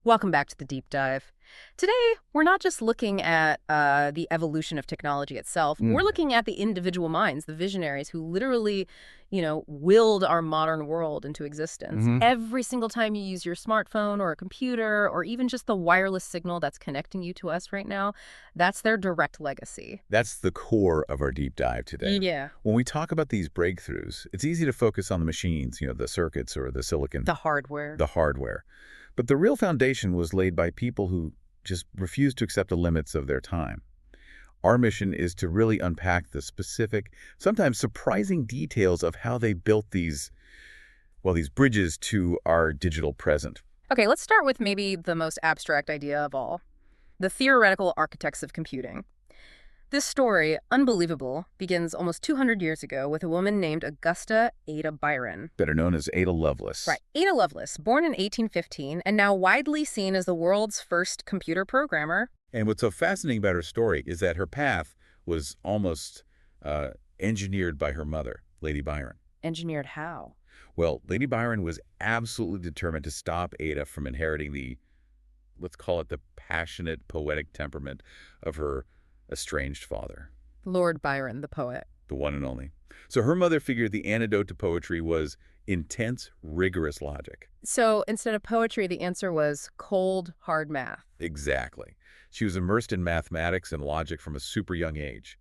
Welcome back to the deep dive. Today, we're not just looking at the evolution of technology itself. We're looking at the individual minds, the visionaries who literally, willed our modern world into existence. Every single time you use your smartphone or a computer or even just the wireless signal that's connecting you to us right now, that's their direct legacy. That's the core of our deep dive today. Yeah. When we talk about these breakthroughs, it's easy to focus on the machines, the circuits or the silicon. The hardware. The hardware. But the real foundation was laid by people who just refused to accept the limits of their time. Our mission is to really unpack the specific, sometimes surprising details of how they built these bridges to our digital present. Okay, let's start with maybe the most abstract idea of all, the theoretical architects of computing. This story, unbelievable, begins almost 200 years ago with a woman named Augusta Ada Byron. Better known as Ada Lovelace. Right. Ada Lovelace, born in 1815 and now widely seen as the world's first computer programmer. And what's so fascinating about her story is that her path was almost engineered by her mother, Lady Byron. Engineered how? Well, Lady Byron was absolutely determined to stop Ada from inheriting let's call it the passionate, poetic temperament of her estranged father. Lord Byron, the poet. The one and only. So her mother figured the antidote to poetry was intense, rigorous logic. So instead of poetry, the answer was cold, hard math. Exactly. She was immersed in mathematics and logic from a super young age.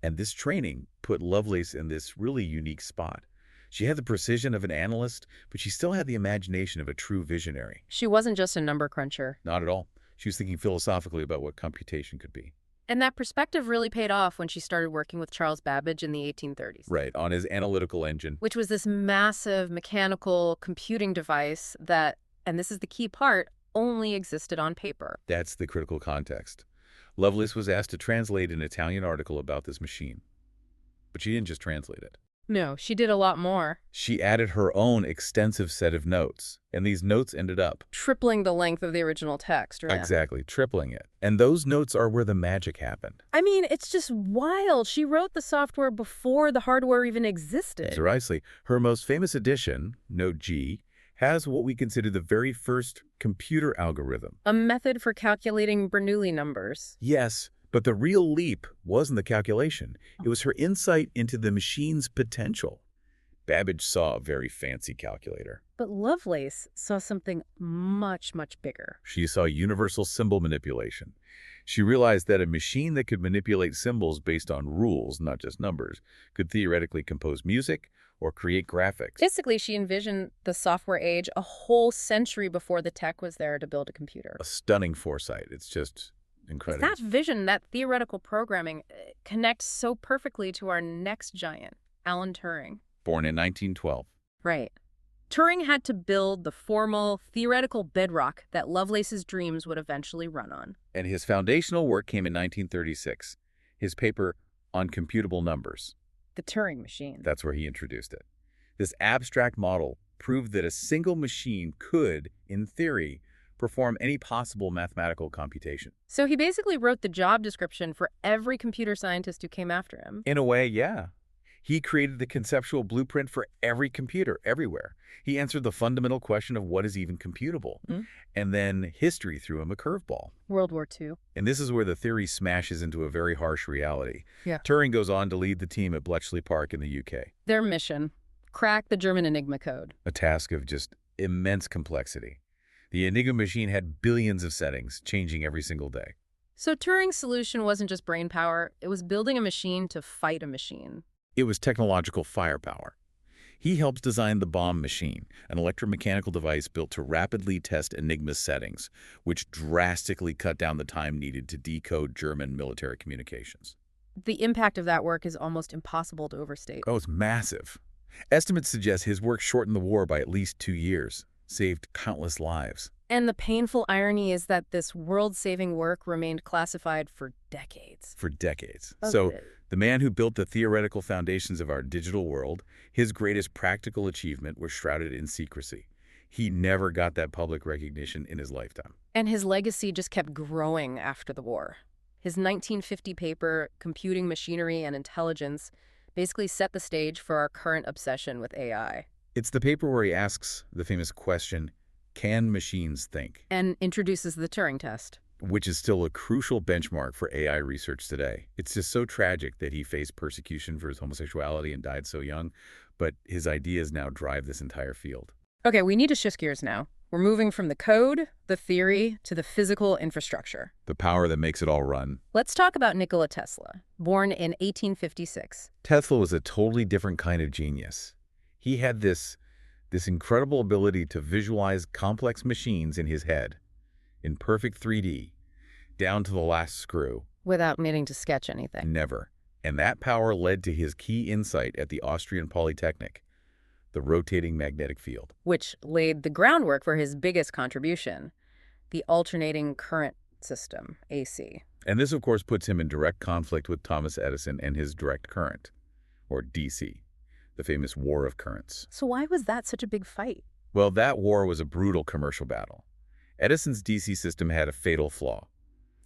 And this training put Lovelace in this really unique spot. She had the precision of an analyst, but she still had the imagination of a true visionary. She wasn't just a number cruncher. Not at all. She was thinking philosophically about what computation could be. And that perspective really paid off when she started working with Charles Babbage in the 1830s. Right, on his analytical engine. Which was this massive mechanical computing device that, and this is the key part, only existed on paper. That's the critical context. Lovelace was asked to translate an Italian article about this machine. But she didn't just translate it. No, she did a lot more. She added her own extensive set of notes, and these notes ended up tripling the length of the original text, right? Exactly, tripling it. And those notes are where the magic happened. I mean, it's just wild. She wrote the software before the hardware even existed. Precisely. Her most famous edition, Note G, has what we consider the very first computer algorithm. A method for calculating Bernoulli numbers. Yes. But the real leap wasn't the calculation. It was her insight into the machine's potential. Babbage saw a very fancy calculator. But Lovelace saw something much, much bigger. She saw universal symbol manipulation. She realized that a machine that could manipulate symbols based on rules, not just numbers, could theoretically compose music or create graphics. Basically, she envisioned the software age a whole century before the tech was there to build a computer. A stunning foresight. It's just incredible. That vision, that theoretical programming, connects so perfectly to our next giant, Alan Turing. Born in 1912. Right. Turing had to build the formal, theoretical bedrock that Lovelace's dreams would eventually run on. And his foundational work came in 1936, his paper on computable numbers. The Turing machine. That's where he introduced it. This abstract model proved that a single machine could, in theory, perform any possible mathematical computation. So he basically wrote the job description for every computer scientist who came after him. In a way, yeah. He created the conceptual blueprint for every computer, everywhere. He answered the fundamental question of what is even computable. And then history threw him a curveball. World War II. And this is where the theory smashes into a very harsh reality. Yeah. Turing goes on to lead the team at Bletchley Park in the UK. Their mission, crack the German Enigma code. A task of just immense complexity. The Enigma machine had billions of settings, changing every single day. So Turing's solution wasn't just brainpower, it was building a machine to fight a machine. It was technological firepower. He helped design the bomb machine, an electromechanical device built to rapidly test Enigma's settings, which drastically cut down the time needed to decode German military communications. The impact of that work is almost impossible to overstate. Oh, it's massive. Estimates suggest his work shortened the war by at least 2 years. Saved countless lives. And the painful irony is that this world-saving work remained classified for decades. For decades. So the man who built the theoretical foundations of our digital world, his greatest practical achievement was shrouded in secrecy. He never got that public recognition in his lifetime. And his legacy just kept growing after the war. His 1950 paper, Computing Machinery and Intelligence, basically set the stage for our current obsession with AI. It's the paper where he asks the famous question, Can machines think? And introduces the Turing test. Which is still a crucial benchmark for AI research today. It's just so tragic that he faced persecution for his homosexuality and died so young, but his ideas now drive this entire field. Okay, we need to shift gears now. We're moving from the code, the theory, to the physical infrastructure. The power that makes it all run. Let's talk about Nikola Tesla, born in 1856. Tesla was a totally different kind of genius. He had this incredible ability to visualize complex machines in his head, in perfect 3D, down to the last screw. Without needing to sketch anything. Never. And that power led to his key insight at the Austrian Polytechnic, the rotating magnetic field. Which laid the groundwork for his biggest contribution, the alternating current system, AC. And this, of course, puts him in direct conflict with Thomas Edison and his direct current, or DC, the famous War of Currents. So why was that such a big fight? Well, that war was a brutal commercial battle. Edison's DC system had a fatal flaw.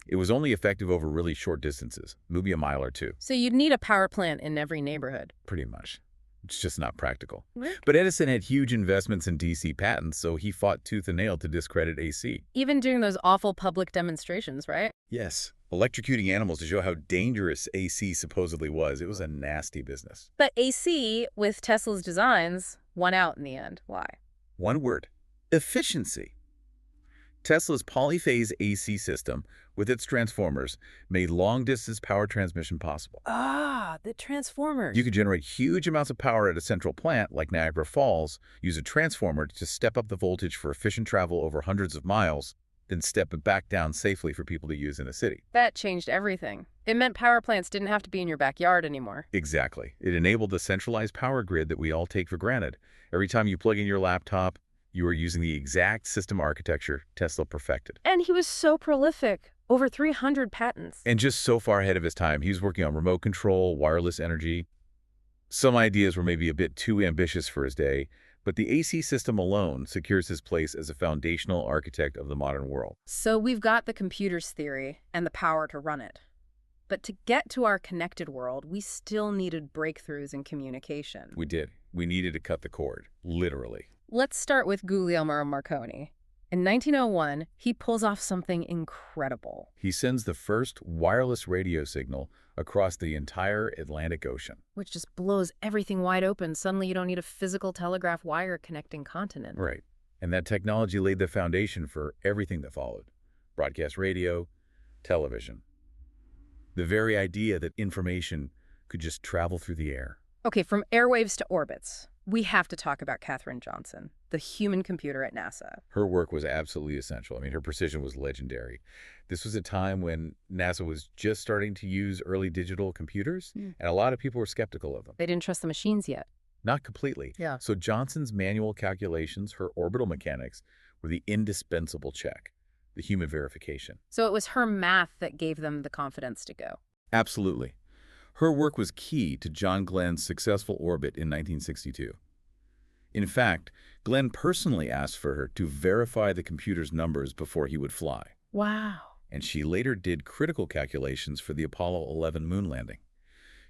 It was only effective over really short distances, maybe a mile or two. So you'd need a power plant in every neighborhood. Pretty much. It's just not practical. What? But Edison had huge investments in DC patents, so he fought tooth and nail to discredit AC. Even during those awful public demonstrations, right? Yes. Electrocuting animals to show how dangerous AC supposedly was. It was a nasty business. But AC, with Tesla's designs, won out in the end. Why? One word. Efficiency. Tesla's polyphase AC system, with its transformers, made long-distance power transmission possible. Ah, the transformers. You could generate huge amounts of power at a central plant, like Niagara Falls, use a transformer to step up the voltage for efficient travel over hundreds of miles, then step it back down safely for people to use in a city. That changed everything. It meant power plants didn't have to be in your backyard anymore. Exactly. It enabled the centralized power grid that we all take for granted. Every time you plug in your laptop, you are using the exact system architecture Tesla perfected. And he was so prolific. Over 300 patents. And just so far ahead of his time, he was working on remote control, wireless energy. Some ideas were maybe a bit too ambitious for his day, but the AC system alone secures his place as a foundational architect of the modern world. So we've got the computer's theory and the power to run it. But to get to our connected world, we still needed breakthroughs in communication. We did. We needed to cut the cord, literally. Let's start with Guglielmo Marconi. In 1901, he pulls off something incredible. He sends the first wireless radio signal across the entire Atlantic Ocean. Which just blows everything wide open. Suddenly you don't need a physical telegraph wire connecting continents. Right. And that technology laid the foundation for everything that followed. Broadcast radio, television. The very idea that information could just travel through the air. Okay, from airwaves to orbits. We have to talk about Katherine Johnson, the human computer at NASA. Her work was absolutely essential. I mean, her precision was legendary. This was a time when NASA was just starting to use early digital computers, and a lot of people were skeptical of them. They didn't trust the machines yet. Not completely. Yeah. So Johnson's manual calculations, her orbital mechanics, were the indispensable check, the human verification. So it was her math that gave them the confidence to go. Absolutely. Her work was key to John Glenn's successful orbit in 1962. In fact, Glenn personally asked for her to verify the computer's numbers before he would fly. Wow. And she later did critical calculations for the Apollo 11 moon landing.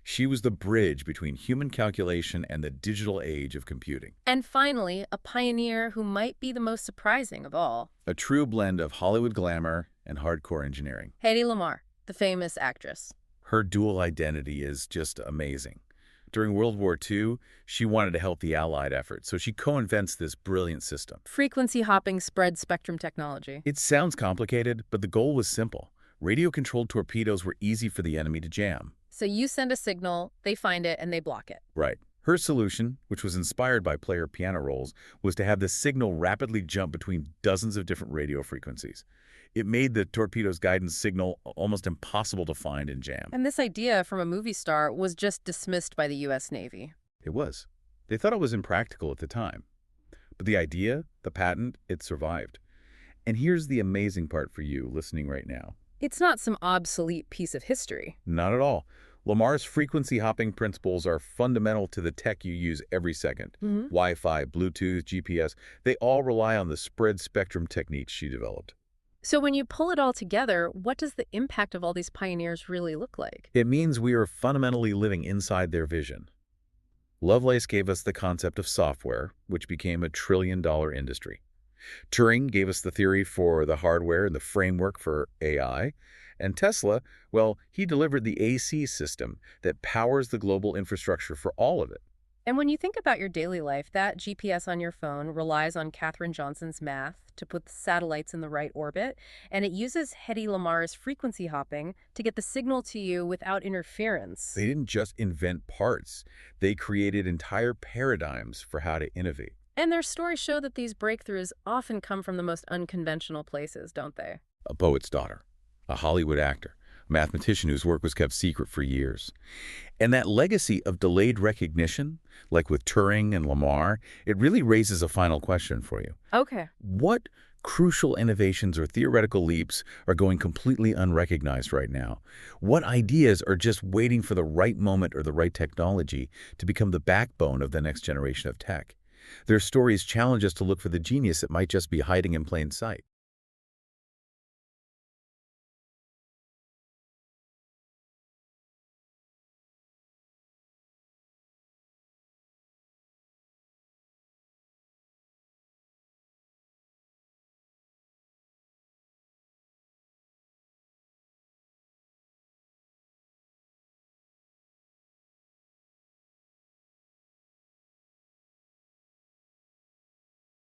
She was the bridge between human calculation and the digital age of computing. And finally, a pioneer who might be the most surprising of all. A true blend of Hollywood glamour and hardcore engineering. Hedy Lamarr, the famous actress. Her dual identity is just amazing. During World War II, she wanted to help the Allied effort, so she co-invents this brilliant system. Frequency hopping spread spectrum technology. It sounds complicated, but the goal was simple. Radio-controlled torpedoes were easy for the enemy to jam. So you send a signal, they find it, and they block it. Right. Her solution, which was inspired by player piano rolls, was to have the signal rapidly jump between dozens of different radio frequencies. It made the torpedo's guidance signal almost impossible to find and jam. And this idea from a movie star was just dismissed by the U.S. Navy. It was. They thought it was impractical at the time. But the idea, the patent, it survived. And here's the amazing part for you listening right now. It's not some obsolete piece of history. Not at all. Lamar's frequency hopping principles are fundamental to the tech you use every second. Wi-Fi, Bluetooth, GPS, they all rely on the spread spectrum techniques she developed. So when you pull it all together, what does the impact of all these pioneers really look like? It means we are fundamentally living inside their vision. Lovelace gave us the concept of software, which became a trillion-dollar industry. Turing gave us the theory for the hardware and the framework for AI. And Tesla, well, he delivered the AC system that powers the global infrastructure for all of it. And when you think about your daily life, that GPS on your phone relies on Katherine Johnson's math to put the satellites in the right orbit, and it uses Hedy Lamarr's frequency hopping to get the signal to you without interference. They didn't just invent parts. They created entire paradigms for how to innovate. And their stories show that these breakthroughs often come from the most unconventional places, don't they? A poet's daughter, a Hollywood actor, a mathematician whose work was kept secret for years. And that legacy of delayed recognition, like with Turing and Lamar, it really raises a final question for you. Okay. What crucial innovations or theoretical leaps are going completely unrecognized right now? What ideas are just waiting for the right moment or the right technology to become the backbone of the next generation of tech? Their stories challenge us to look for the genius that might just be hiding in plain sight.